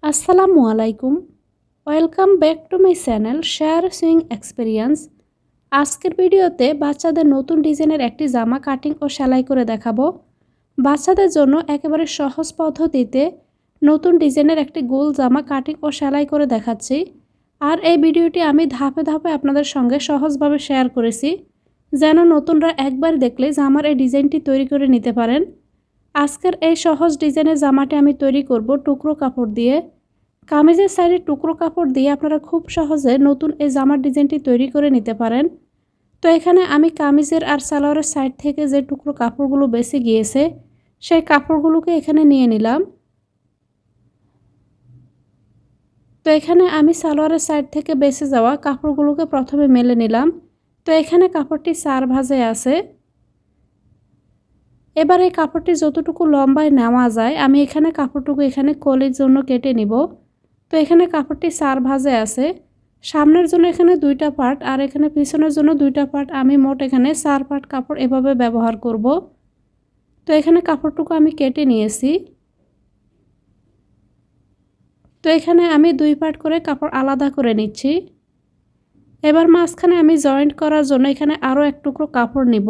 আসসালামু আলাইকুম। Welcome back to my channel share swing experience. আজকের ভিডিওতে বাচ্চাদের নতুন ডিজাইনের একটি জামা কাটিং ও সেলাই করে দেখাবো। বাচ্চাদের জন্য একেবারে সহজ পদ্ধতিতে নতুন ডিজাইনের একটি গোল জামা কাটিং ও সেলাই করে দেখাচ্ছি। আর এই ভিডিওটি আমি ধাপে ধাপে আপনাদের সঙ্গে সহজভাবে শেয়ার করেছি, যেন নতুনরা একবার দেখলে জামার এই ডিজাইনটি তৈরি করে নিতে পারেন। আজকের এই সহজ ডিজাইনের জামাটি আমি তৈরি করব টুকরো কাপড় দিয়ে। কামিজের সাইডে টুকরো কাপড় দিয়ে আপনারা খুব সহজে নতুন এই জামার ডিজাইনটি তৈরি করে নিতে পারেন। তো এখানে আমি কামিজের আর সালোয়ারের সাইড থেকে যে টুকরো কাপড়গুলো বেঁচে গিয়েছে সেই কাপড়গুলোকে এখানে নিয়ে নিলাম। তো এখানে আমি সালোয়ারের সাইড থেকে বেঁচে যাওয়া কাপড়গুলোকে প্রথমে মেলে নিলাম। তো এখানে কাপড়টি 4 ভাঁজে আছে। এবার এই কাপড়টি যতটুকু লম্বায় নেওয়া যায় আমি এখানে কাপড়টুকু এখানে কলির জন্য কেটে নিব। তো এখানে কাপড়টি 4 ভাঁজে আছে। সামনের জন্য এখানে 2টা পার্ট আর এখানে পিছনের জন্য 2টা পার্ট, আমি মোট এখানে 4 পার্ট কাপড় এভাবে ব্যবহার করব। তো এখানে কাপড়টুকু আমি কেটে নিয়েছি। তো এখানে আমি 2 পার্ট করে কাপড় আলাদা করে নিচ্ছি। এবার মাঝখানে আমি জয়েন্ট করার জন্য এখানে আরও এক টুকরো কাপড় নিব।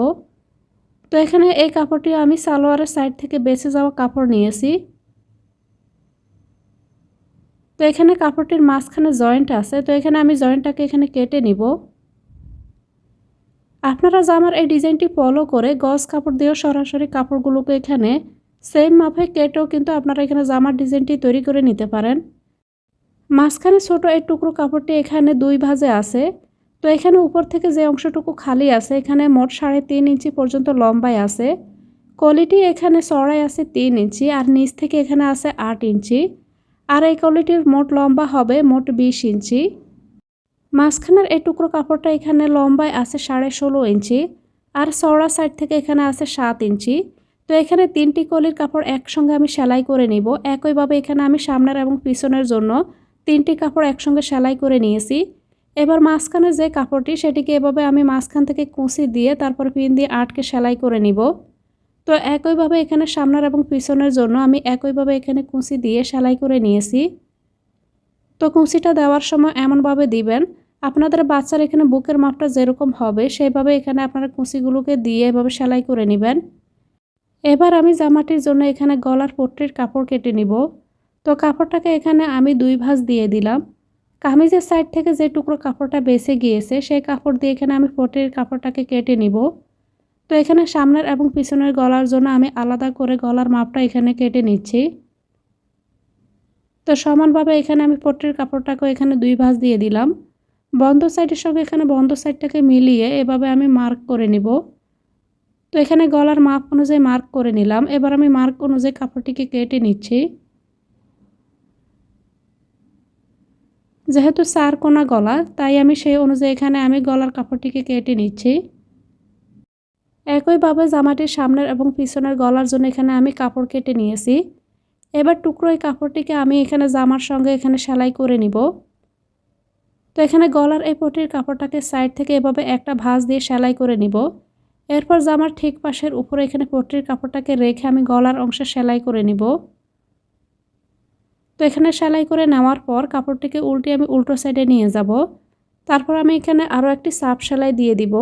তো এখানে এই কাপড়টি আমি সালোয়ারের সাইড থেকে বেঁচে যাওয়া কাপড় নিয়েছি। তো এখানে কাপড়টির মাঝখানে জয়েন্ট আছে, তো এখানে আমি জয়েন্টটাকে এখানে কেটে নিব। আপনারা জামার এই ডিজাইনটি ফলো করে গজ কাপড় দিয়েও সরাসরি কাপড়গুলোকে এখানে সেম মাপে কেটেও কিন্তু আপনারা এখানে জামার ডিজাইনটি তৈরি করে নিতে পারেন। মাঝখানে ছোট এই টুকরো কাপড়টি এখানে 2 ভাঁজে আছে। তো এখানে উপর থেকে যে অংশটুকু খালি আছে এখানে মোট 3.5 ইঞ্চি পর্যন্ত লম্বায় আছে। কোয়ালিটি এখানে চড়াই আছে 3 ইঞ্চি আর নিচ থেকে এখানে আছে 8 ইঞ্চি। আর এই কোয়ালিটির মোট লম্বা হবে মোট 20 ইঞ্চি। মাঝখানের এই টুকরো কাপড়টা এখানে লম্বায় আছে 16.5 ইঞ্চি আর চওড়া সাইড থেকে এখানে আছে 7 ইঞ্চি। তো এখানে 3টি কলির কাপড় একসঙ্গে আমি সেলাই করে নিব। একইভাবে এখানে আমি সামনের এবং পিছনের জন্য 3টি কাপড় একসঙ্গে সেলাই করে নিয়েছি। এবার মাঝখানে যে কাপড়টি সেটিকে এভাবে আমি মাঝখান থেকে কুঁচি দিয়ে তারপর পিন দিয়ে আটকে সেলাই করে নিব। তো একইভাবে এখানে সামনের এবং পিছনের জন্য আমি একইভাবে এখানে কুঁচি দিয়ে সেলাই করে নিয়েছি। তো কুঁচিটা দেওয়ার সময় এমনভাবে দিবেন আপনাদের বাচ্চার এখানে বুকের মাপটা যেরকম হবে সেইভাবে এখানে আপনারা কুঁচিগুলোকে দিয়ে এভাবে সেলাই করে নেবেন। এবার আমি জামাটির জন্য এখানে গলার পট্টির কাপড় কেটে নিব। তো কাপড়টাকে এখানে আমি 2 ভাঁজ দিয়ে দিলাম। কামিজের সাইড থেকে যে টুকরো কাপড়টা বেঁচে গিয়েছে সেই কাপড় দিয়ে এখানে আমি পট্টির কাপড়টাকে কেটে নিব। তো এখানে সামনের এবং পিছনের গলার জন্য আমি আলাদা করে গলার মাপটা এখানে কেটে নিচ্ছি। তো সমানভাবে এখানে আমি পট্টির কাপড়টাকে এখানে 2 ভাঁজ দিয়ে দিলাম। বন্ধ সাইডের সঙ্গে এখানে বন্ধ সাইডটাকে মিলিয়ে এভাবে আমি মার্ক করে নিব। তো এখানে গলার মাপ অনুযায়ী মার্ক করে নিলাম। এবার আমি মার্ক অনুযায়ী কাপড়টিকে কেটে নিচ্ছি। যেহেতু 4 কোনা গলা তাই আমি সেই অনুযায়ী এখানে আমি গলার কাপড়টিকে কেটে নিচ্ছি। একইভাবে জামাটির সামনের এবং পিছনের গলার জন্য এখানে আমি কাপড় কেটে নিয়েছি। এবার টুকরো এই কাপড়টিকে আমি এখানে জামার সঙ্গে এখানে সেলাই করে নিব। তো এখানে গলার এই পট্টির কাপড়টাকে সাইড থেকে এভাবে একটা ভাঁজ দিয়ে সেলাই করে নিব। এরপর জামার ঠিক পাশের উপরে এখানে পট্টির কাপড়টাকে রেখে আমি গলার অংশে সেলাই করে নিব। তো এখানে সেলাই করে নেওয়ার পর কাপড়টিকে উল্টে আমি উল্টো সাইডে নিয়ে যাব। তারপর আমি এখানে আরও একটি চাপ সেলাই দিয়ে দিব।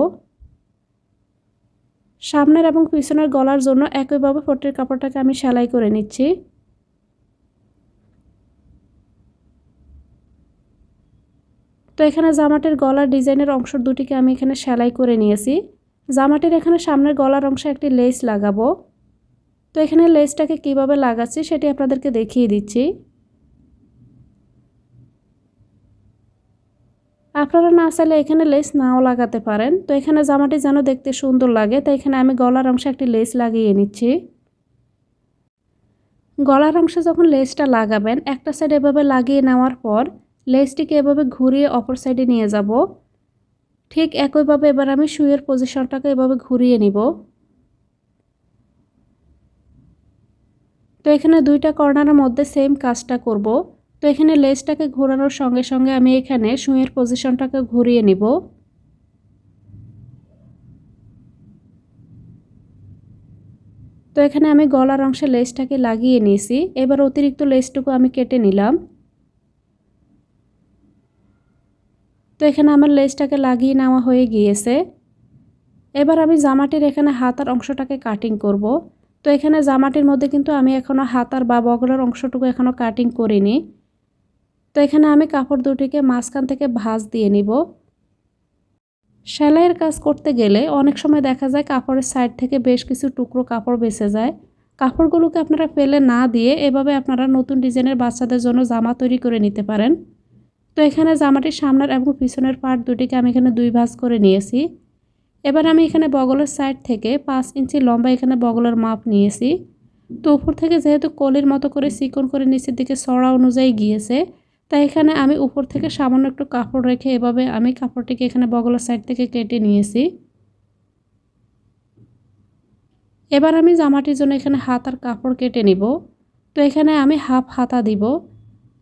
সামনের এবং পিছনের গলার জন্য একইভাবে পট্টির কাপড়টাকে আমি সেলাই করে নিচ্ছি। তো এখানে জামাটির গলার ডিজাইনের অংশ দুটিকে আমি এখানে সেলাই করে নিয়েছি। জামাটির এখানে সামনের গলার অংশে একটি লেস লাগাবো। তো এখানে লেসটাকে কিভাবে লাগাচ্ছি সেটি আপনাদেরকে দেখিয়ে দিচ্ছি। আপনারা না চাইলে এখানে লেস নাও লাগাতে পারেন। তো এখানে জামাটি যেন দেখতে সুন্দর লাগে তাই এখানে আমি গলার অংশে একটি লেস লাগিয়ে নিচ্ছি। গলার অংশে যখন লেসটা লাগাবেন একটা সাইড এভাবে লাগিয়ে নেওয়ার পর লেসটিকে এভাবে ঘুরিয়ে অপর সাইডে নিয়ে যাব। ঠিক একইভাবে এবার আমি শুয়ের পজিশনটাকে এভাবে ঘুরিয়ে নিব। তো এখানে 2টা কর্নারের মধ্যে সেম কাজটা করব। তো এখানে লেসটাকে ঘোরানোর সঙ্গে সঙ্গে আমি এখানে শুয়ের পজিশনটাকে ঘুরিয়ে নিব। তো এখানে আমি গলার অংশে লেসটাকে লাগিয়ে নিয়েছি। এবার অতিরিক্ত লেসটুকু আমি কেটে নিলাম। তো এখানে আমার লেসটাকে লাগিয়ে নেওয়া হয়ে গিয়েছে। এবার আমি জামাটির এখানে হাতার অংশটাকে কাটিং করব। তো এখানে জামাটির মধ্যে কিন্তু আমি এখনও হাতার বা বগলের অংশটুকু এখনও কাটিং করিনি। তো এখানে আমি কাপড় দুটিকে মাঝখান থেকে ভাঁজ দিয়ে নিব। সেলাইয়ের কাজ করতে গেলে অনেক সময় দেখা যায় কাপড়ের সাইড থেকে বেশ কিছু টুকরো কাপড় বেঁচে যায়। কাপড়গুলোকে আপনারা ফেলে না দিয়ে এভাবে আপনারা নতুন ডিজাইনের বাচ্চাদের জন্য জামা তৈরি করে নিতে পারেন। তো এখানে জামাটির সামনের এবং পিছনের পার্ট দুটিকে আমি এখানে 2 ভাঁজ করে নিয়েছি। এবার আমি এখানে বগলের সাইড থেকে 5 ইঞ্চি লম্বা এখানে বগলের মাপ নিয়েছি। তো উপর থেকে যেহেতু কলির মতো করে চিকন করে নিচের দিকে চড়া অনুযায়ী গিয়েছে, তাই এখানে আমি উপর থেকে সামান্য একটু কাপড় রেখে এভাবে আমি কাপড়টিকে এখানে বগলের সাইড থেকে কেটে নিয়েছি। এবার আমি জামাটির জন্য এখানে হাতার কাপড় কেটে নিব। তো এখানে আমি হাফ হাতা দিব।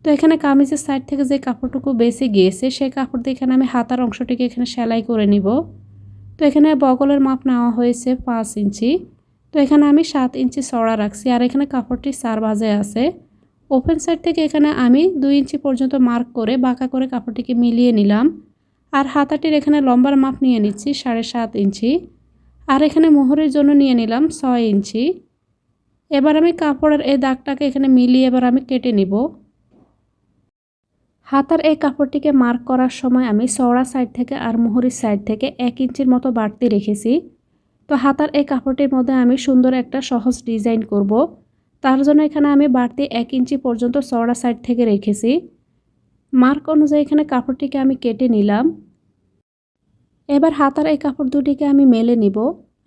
তো এখানে কামিজের সাইড থেকে যে কাপড়টুকু বেঁচে গিয়েছে সেই কাপড় দিয়ে এখানে আমি হাতার অংশটিকে এখানে সেলাই করে নিব। তো এখানে বগলের মাপ নেওয়া হয়েছে 5 ইঞ্চি। তো এখানে আমি 7 ইঞ্চি চড়া রাখছি আর এখানে কাপড়টি 4 ভাঁজে আছে। ওপেন সাইড থেকে এখানে আমি 2 ইঞ্চি পর্যন্ত মার্ক করে বাঁকা করে কাপড়টিকে মিলিয়ে নিলাম। আর হাতাটির এখানে লম্বার মাপ নিয়ে নিচ্ছি 7.5 ইঞ্চি। আর এখানে মোহরের জন্য নিয়ে নিলাম 6 ইঞ্চি। এবার আমি কাপড়ের এই দাগটাকে এখানে মিলিয়ে এবার আমি কেটে নিব। হাতার এই কাপড়টিকে মার্ক করার সময় আমি চওড়া সাইড থেকে আর মোহরের সাইড থেকে 1 ইঞ্চির মতো বাড়তি রেখেছি। তো হাতার এই কাপড়টির মধ্যে আমি সুন্দর একটা সহজ ডিজাইন করব। তার জন্য এখানে আমি বাড়তি 1 ইঞ্চি পর্যন্ত চওড়া সাইড থেকে রেখেছি। মার্ক অনুযায়ী এখানে কাপড়টিকে আমি কেটে নিলাম। এবার হাতার এই কাপড় দুটিকে আমি মেলে নিব।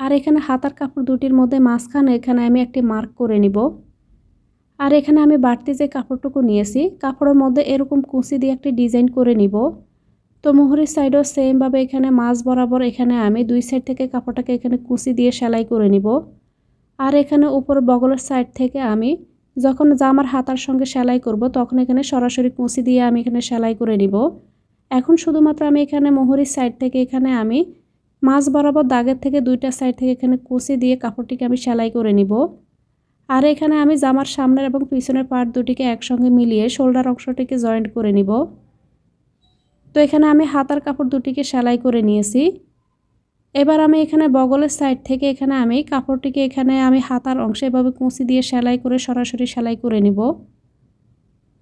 আর এখানে হাতার কাপড় দুটির মধ্যে মাঝখানে এখানে আমি একটি মার্ক করে নিব। আর এখানে আমি বাড়তি যে কাপড়টুকু নিয়েছি কাপড়ের মধ্যে এরকম কুচি দিয়ে একটি ডিজাইন করে নিব। তো মোহরের সাইডও সেমভাবে এখানে মাঝ বরাবর এখানে আমি 2 সাইড থেকে কাপড়টাকে এখানে কুচি দিয়ে সেলাই করে নিব। আর এখানে উপর বগলের সাইড থেকে আমি যখন জামার হাতার সঙ্গে সেলাই করব তখন এখানে সরাসরি কুচি দিয়ে আমি এখানে সেলাই করে নিব। এখন শুধুমাত্র আমি এখানে মোহরের সাইড থেকে এখানে আমি মাঝ বরাবর দাগের থেকে 2টা সাইড থেকে এখানে কুচি দিয়ে কাপড়টিকে আমি সেলাই করে নিব। আর এখানে আমি জামার সামনের এবং পিছনের পার্ট দুটিকে একসঙ্গে মিলিয়ে শোল্ডার অংশটিকে জয়েন্ট করে নিব। তো এখানে আমি হাতার কাপড় দুটিকে সেলাই করে নিয়েছি। এবার আমি এখানে বগলের সাইড থেকে এখানে আমি কাপড়টিকে এখানে আমি হাতার অংশে এভাবে কুঁচি দিয়ে সেলাই করে সরাসরি সেলাই করে নিব।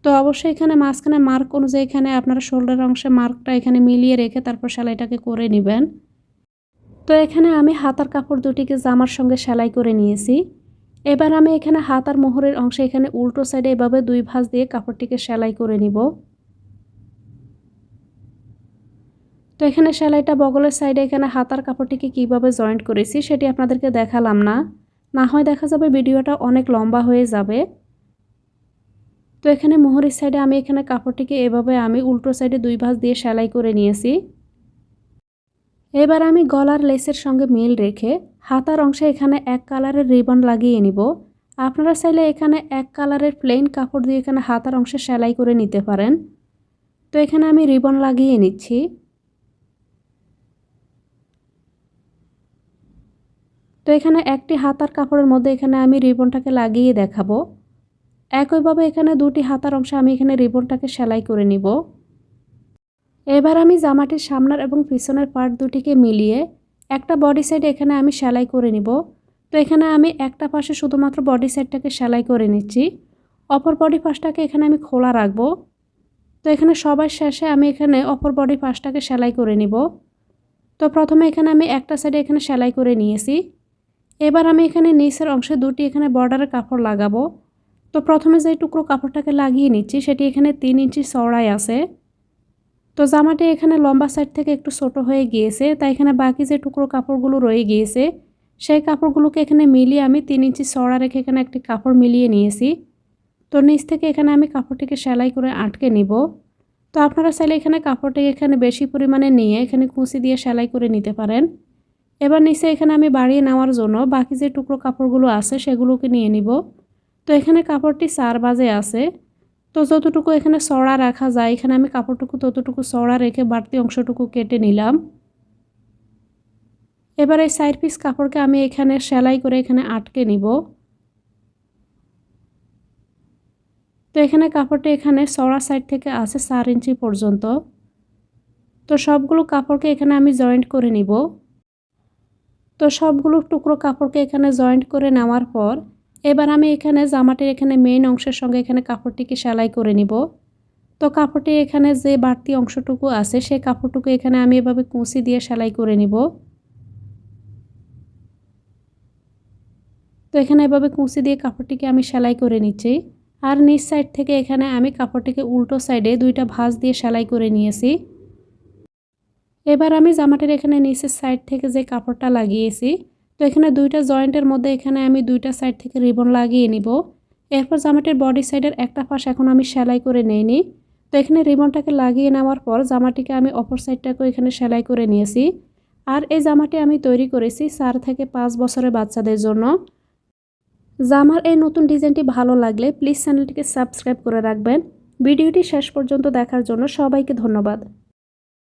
তো অবশ্যই এখানে মাঝখানে মার্ক অনুযায়ী এখানে আপনারা শোল্ডার অংশে মার্কটা এখানে মিলিয়ে রেখে তারপর সেলাইটাকে করে নেবেন। তো এখানে আমি হাতার কাপড় দুটিকে জামার সঙ্গে সেলাই করে নিয়েছি। এবার আমি এখানে হাতার মোহরের অংশে এখানে উল্টো সাইডে এভাবে 2 ভাঁজ দিয়ে কাপড়টিকে সেলাই করে নিব। তো এখানে সেলাইটা বগলের সাইডে এখানে হাতার কাপড়টিকে কিভাবে জয়েন্ট করেছি সেটি আপনাদেরকে দেখালাম না, না হয় দেখা যাবে ভিডিওটা অনেক লম্বা হয়ে যাবে। তো এখানে মোহরের সাইডে আমি এখানে কাপড়টিকে এভাবে আমি উল্টো সাইডে 2 ভাঁজ দিয়ে সেলাই করে নিয়েছি। এবার আমি গলার লেসের সঙ্গে মিল রেখে হাতার অংশে এখানে এক কালারের রিবন লাগিয়ে নিব। আপনারা চাইলে এখানে এক কালারের প্লেন কাপড় দিয়ে এখানে হাতার অংশে সেলাই করে নিতে পারেন। তো এখানে আমি রিবন লাগিয়ে নিচ্ছি। তো এখানে একটি হাতার কাপড়ের মধ্যে এখানে আমি রিবনটাকে লাগিয়ে দেখাবো। একইভাবে এখানে 2টি হাতার অংশে আমি এখানে রিবনটাকে সেলাই করে নিব। এবার আমি জামাটির সামনের এবং পিছনের পার্ট দুটিকে মিলিয়ে একটা বডি সাইড এখানে আমি সেলাই করে নিব। তো এখানে আমি একটা পাশে শুধুমাত্র বডি সাইডটাকে সেলাই করে নিচ্ছি, অপর বডি পাশটাকে এখানে আমি খোলা রাখবো। তো এখানে সবার শেষে আমি এখানে অপর বডি পাশটাকে সেলাই করে নিব। তো প্রথমে এখানে আমি একটা সাইডে এখানে সেলাই করে নিয়েছি। এবার আমি এখানে নিচের অংশে 2টি এখানে বর্ডারের কাপড় লাগাবো। তো প্রথমে যে টুকরো কাপড়টাকে লাগিয়ে নিচ্ছি সেটি এখানে 3 ইঞ্চি চওড়ায় আছে। তো জামাটি এখানে লম্বা সাইড থেকে একটু ছোট হয়ে গিয়েছে, তাই এখানে বাকি যে টুকরো কাপড়গুলো রয়ে গিয়েছে সেই কাপড়গুলোকে এখানে মিলিয়ে আমি 3 ইঞ্চি চওড়া রেখে এখানে একটি কাপড় মিলিয়ে নিয়েছি। তো নিচ থেকে এখানে আমি কাপড়টিকে সেলাই করে আটকে নিব। তো আপনারা চাইলে এখানে কাপড়টিকে এখানে বেশি পরিমাণে নিয়ে এখানে কুচি দিয়ে সেলাই করে নিতে পারেন। এবার নিচে এখানে আমি বাড়িয়ে নেওয়ার জন্য বাকি যে টুকরো কাপড়গুলো আছে সেগুলোকে নিয়ে নিব। তো এখানে কাপড়টি 4 ভাঁজে আছে। তো যতটুকু এখানে চওড়া রাখা যায় এখানে আমি কাপড়টুকু ততটুকু চওড়া রেখে বাড়তি অংশটুকু কেটে নিলাম। এবার এই 4 পিস কাপড়কে আমি এখানে সেলাই করে এখানে আটকে নিব। তো এখানে কাপড়টি এখানে চওড়া সাইড থেকে আছে 4 ইঞ্চি পর্যন্ত। তো তো সবগুলো কাপড়কে এখানে আমি জয়েন্ট করে নিব। তো সবগুলো টুকরো কাপড়কে এখানে জয়েন্ট করে নেওয়ার পর এবার আমি এখানে জামাটির এখানে মেইন অংশের সঙ্গে এখানে কাপড়টিকে সেলাই করে নিব। তো কাপড়টি এখানে যে বাড়তি অংশটুকু আছে সেই কাপড়টুকু এখানে আমি এভাবে কুঁচি দিয়ে সেলাই করে নিব। তো এখানে এভাবে কুঁচি দিয়ে কাপড়টিকে আমি সেলাই করে নিচ্ছি। আর নিচ সাইড থেকে এখানে আমি কাপড়টিকে উল্টো সাইডে দুইটা ভাঁজ দিয়ে সেলাই করে নিয়েছি। এবার আমি জামাটির এখানে নিচের সাইড থেকে যে কাপড়টা লাগিয়েছি, তো এখানে দুইটা জয়েন্টের মধ্যে এখানে আমি দুইটা সাইড থেকে রিবন লাগিয়ে নিব। এরপর জামাটির বডি সাইডের একটা পাশ এখন আমি সেলাই করে নিইনি। তো এখানে রিবনটাকে লাগিয়ে নেওয়ার পর জামাটিকে আমি অপর সাইডটাকেও এখানে সেলাই করে নিয়েছি। আর এই জামাটি আমি তৈরি করেছি 4 থেকে 5 বছরের বাচ্চাদের জন্য। জামার এই নতুন ডিজাইনটি ভালো লাগলে প্লিজ চ্যানেলটিকে সাবস্ক্রাইব করে রাখবেন। ভিডিওটি শেষ পর্যন্ত দেখার জন্য সবাইকে ধন্যবাদ।